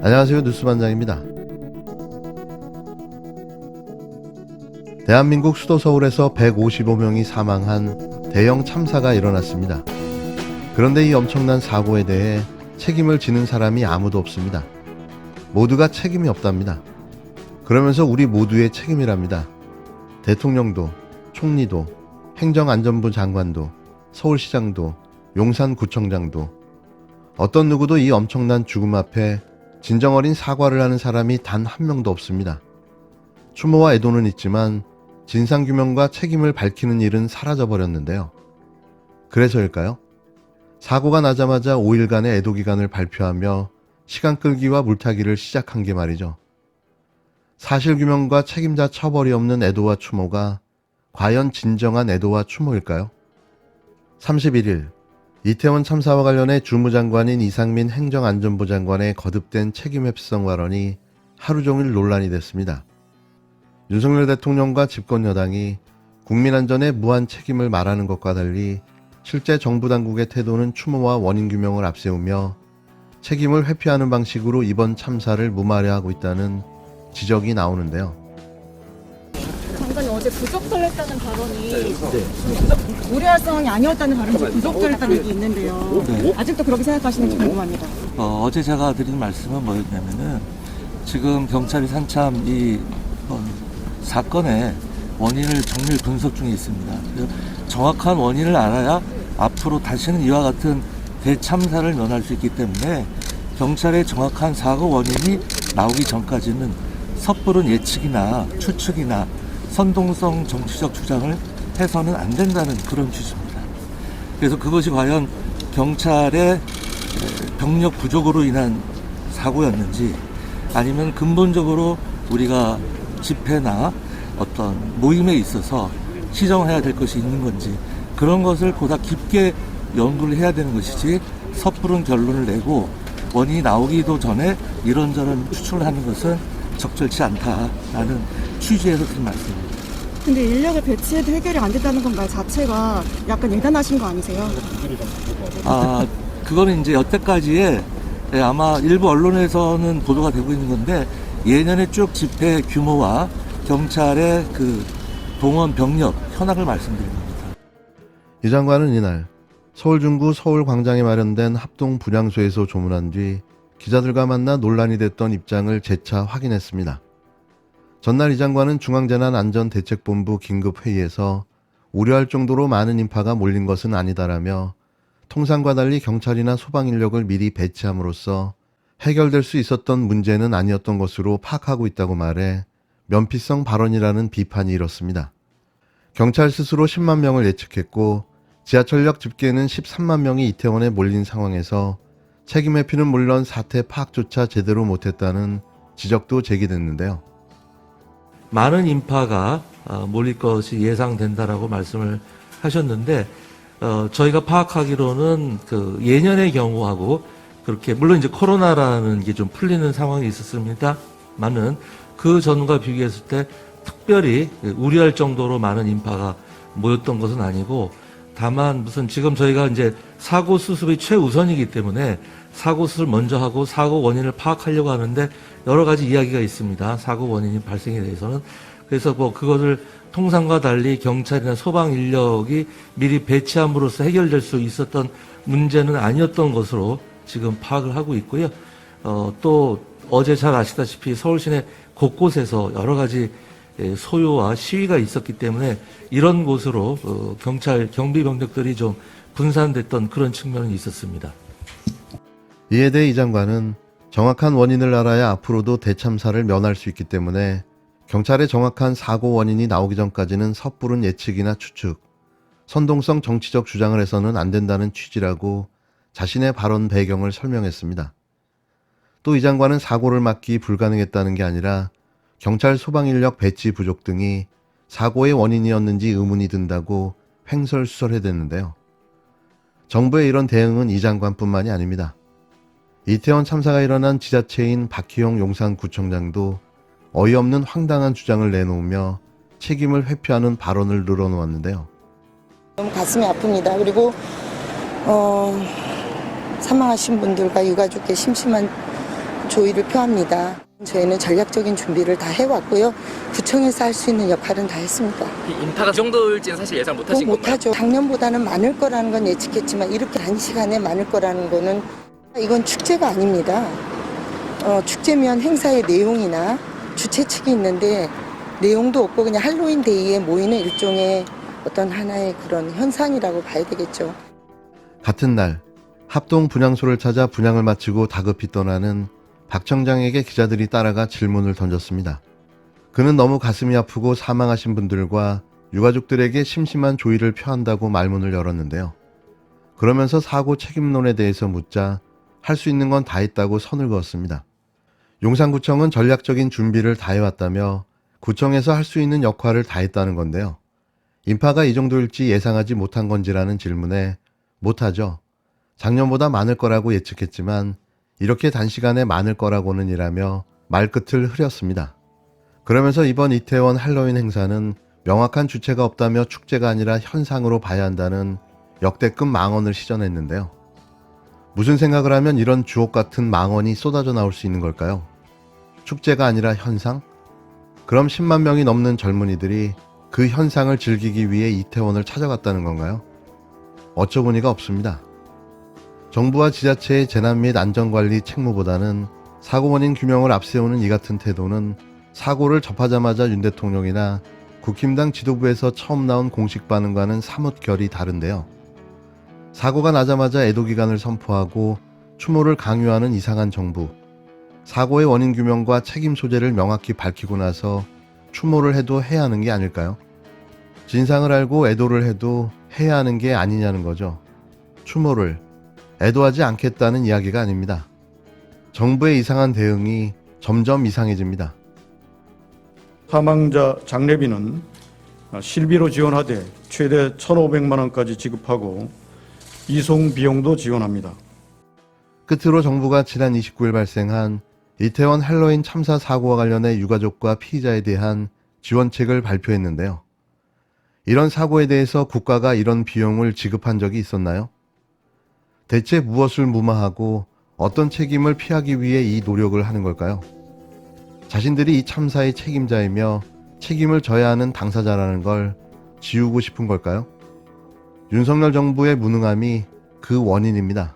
안녕하세요. 뉴스반장입니다. 대한민국 수도 서울에서 155명이 사망한 대형 참사가 일어났습니다. 그런데 이 엄청난 사고에 대해 책임을 지는 사람이 아무도 없습니다. 모두가 책임이 없답니다. 그러면서 우리 모두의 책임이랍니다. 대통령도, 총리도, 행정안전부 장관도, 서울시장도, 용산구청장도 어떤 누구도 이 엄청난 죽음 앞에 진정 어린 사과를 하는 사람이 단 한 명도 없습니다. 추모와 애도는 있지만 진상규명과 책임을 밝히는 일은 사라져버렸는데요. 그래서일까요? 사고가 나자마자 5일간의 애도기간을 발표하며 시간 끌기와 물타기를 시작한 게 말이죠. 사실규명과 책임자 처벌이 없는 애도와 추모가 과연 진정한 애도와 추모일까요? 31일 이태원 참사와 관련해 주무장관인 이상민 행정안전부 장관의 거듭된 책임 회피성 발언이 하루 종일 논란이 됐습니다. 윤석열 대통령과 집권여당이 국민안전에 무한 책임을 말하는 것과 달리 실제 정부 당국의 태도는 추모와 원인규명을 앞세우며 책임을 회피하는 방식으로 이번 참사를 무마하려 하고 있다는 지적이 나오는데요. 장관이 어제 부적절했다는 발언이 우려할 상황이 아니었다는 발언이 부적절했다는 얘기 있는데요. 네. 아직도 그렇게 생각하시는지 궁금합니다. 어제 제가 드린 말씀은 뭐였냐면은 지금 경찰이 한참 이 사건의 원인을 정밀 분석 중에 있습니다. 그래서 정확한 원인을 알아야 앞으로 다시는 이와 같은 대참사를 면할 수 있기 때문에 경찰의 정확한 사고 원인이 나오기 전까지는 섣부른 예측이나 추측이나 선동성 정치적 주장을 해서는 안 된다는 그런 취지입니다. 그래서 그것이 과연 경찰의 병력 부족으로 인한 사고였는지 아니면 근본적으로 우리가 집회나 어떤 모임에 있어서 시정해야 될 것이 있는 건지 그런 것을 보다 깊게 연구를 해야 되는 것이지 섣부른 결론을 내고 원인이 나오기도 전에 이런저런 추측을 하는 것은 적절치 않다라는 취지에서 드린 말씀입니다. 근데 인력을 배치해도 해결이 안 된다는 건 말 자체가 약간 예단하신 거 아니세요? 그거는 이제 여태까지의 아마 일부 언론에서는 보도가 되고 있는 건데 예년의 쭉 집회 규모와 경찰의 그 동원 병력 현황을 말씀드린 겁니다. 이 장관은 이날 서울 중구 서울광장에 마련된 합동 분향소에서 조문한 뒤 기자들과 만나 논란이 됐던 입장을 재차 확인했습니다. 전날 이 장관은 중앙재난안전대책본부 긴급회의에서 우려할 정도로 많은 인파가 몰린 것은 아니다라며 통상과 달리 경찰이나 소방인력을 미리 배치함으로써 해결될 수 있었던 문제는 아니었던 것으로 파악하고 있다고 말해 면피성 발언이라는 비판이 일었습니다. 경찰 스스로 10만 명을 예측했고 지하철역 집계는 13만 명이 이태원에 몰린 상황에서 책임 회피는 물론 사태 파악조차 제대로 못했다는 지적도 제기됐는데요. 많은 인파가 몰릴 것이 예상된다라고 말씀을 하셨는데 저희가 파악하기로는 그 예년의 경우하고 그렇게 물론 이제 코로나라는 게 좀 풀리는 상황이 있었습니다만은 그 전과 비교했을 때 특별히 우려할 정도로 많은 인파가 모였던 것은 아니고 다만 무슨 지금 저희가 이제 사고 수습이 최우선이기 때문에 사고 수습을 먼저 하고 사고 원인을 파악하려고 하는데 여러 가지 이야기가 있습니다. 사고 원인이 발생에 대해서는. 그래서 뭐 그것을 통상과 달리 경찰이나 소방 인력이 미리 배치함으로써 해결될 수 있었던 문제는 아니었던 것으로 지금 파악을 하고 있고요. 또 어제 잘 아시다시피 서울 시내 곳곳에서 여러 가지 소요와 시위가 있었기 때문에 이런 곳으로 경찰 경비 병력들이 좀 분산됐던 그런 측면은 있었습니다. 이에 대해 이 장관은 정확한 원인을 알아야 앞으로도 대참사를 면할 수 있기 때문에 경찰의 정확한 사고 원인이 나오기 전까지는 섣부른 예측이나 추측, 선동성 정치적 주장을 해서는 안 된다는 취지라고 자신의 발언 배경을 설명했습니다. 또 이 장관은 사고를 막기 불가능했다는 게 아니라 경찰 소방인력 배치 부족 등이 사고의 원인이었는지 의문이 든다고 횡설수설해댔는데요. 정부의 이런 대응은 이 장관뿐만이 아닙니다. 이태원 참사가 일어난 지자체인 박희영 용산구청장도 어이없는 황당한 주장을 내놓으며 책임을 회피하는 발언을 늘어놓았는데요. 너무 가슴이 아픕니다. 그리고 사망하신 분들과 유가족의 심심한 조의를 표합니다. 저희는 전략적인 준비를 다 해왔고요. 구청에서 할 수 있는 역할은 다 했습니다. 이 인파가 이 정도일지는 사실 예상 못하신 건가요? 못하죠. 작년보다는 많을 거라는 건 예측했지만 이렇게 단시간에 많을 거라는 거는 이건 축제가 아닙니다. 축제면 행사의 내용이나 주최 측이 있는데 내용도 없고 그냥 할로윈 데이에 모이는 일종의 어떤 하나의 그런 현상이라고 봐야 되겠죠. 같은 날 합동 분향소를 찾아 분향을 마치고 다급히 떠나는 박 청장에게 기자들이 따라가 질문을 던졌습니다. 그는 너무 가슴이 아프고 사망하신 분들과 유가족들에게 심심한 조의를 표한다고 말문을 열었는데요. 그러면서 사고 책임론에 대해서 묻자 할 수 있는 건 다 했다고 선을 그었습니다. 용산구청은 전략적인 준비를 다 해왔다며 구청에서 할 수 있는 역할을 다 했다는 건데요. 인파가 이 정도일지 예상하지 못한 건지라는 질문에 못하죠. 작년보다 많을 거라고 예측했지만 이렇게 단시간에 많을 거라고는 이라며 말끝을 흐렸습니다. 그러면서 이번 이태원 할로윈 행사는 명확한 주체가 없다며 축제가 아니라 현상으로 봐야 한다는 역대급 망언을 시전했는데요. 무슨 생각을 하면 이런 주옥 같은 망언이 쏟아져 나올 수 있는 걸까요? 축제가 아니라 현상? 그럼 10만 명이 넘는 젊은이들이 그 현상을 즐기기 위해 이태원을 찾아갔다는 건가요? 어처구니가 없습니다. 정부와 지자체의 재난 및 안전관리 책무보다는 사고 원인 규명을 앞세우는 이 같은 태도는 사고를 접하자마자 윤 대통령이나 국힘당 지도부에서 처음 나온 공식 반응과는 사뭇 결이 다른데요. 사고가 나자마자 애도기간을 선포하고 추모를 강요하는 이상한 정부. 사고의 원인 규명과 책임 소재를 명확히 밝히고 나서 추모를 해도 해야 하는 게 아닐까요? 진상을 알고 애도를 해도 해야 하는 게 아니냐는 거죠. 추모를 애도하지 않겠다는 이야기가 아닙니다. 정부의 이상한 대응이 점점 이상해집니다. 사망자 장례비는 실비로 지원하되 최대 1,500만 원까지 지급하고 이송 비용도 지원합니다. 끝으로 정부가 지난 29일 발생한 이태원 할로윈 참사 사고와 관련해 유가족과 피의자에 대한 지원책을 발표했는데요. 이런 사고에 대해서 국가가 이런 비용을 지급한 적이 있었나요? 대체 무엇을 무마하고 어떤 책임을 피하기 위해 이 노력을 하는 걸까요? 자신들이 이 참사의 책임자이며 책임을 져야 하는 당사자라는 걸 지우고 싶은 걸까요? 윤석열 정부의 무능함이 그 원인입니다.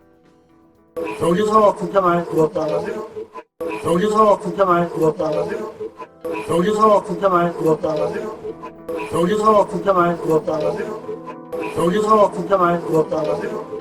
여기서 국정할 그것도 여기서 국정할 그것도 여기서 국정할 그것도 여기서 국정할 그것도 여기서 국정할 그것도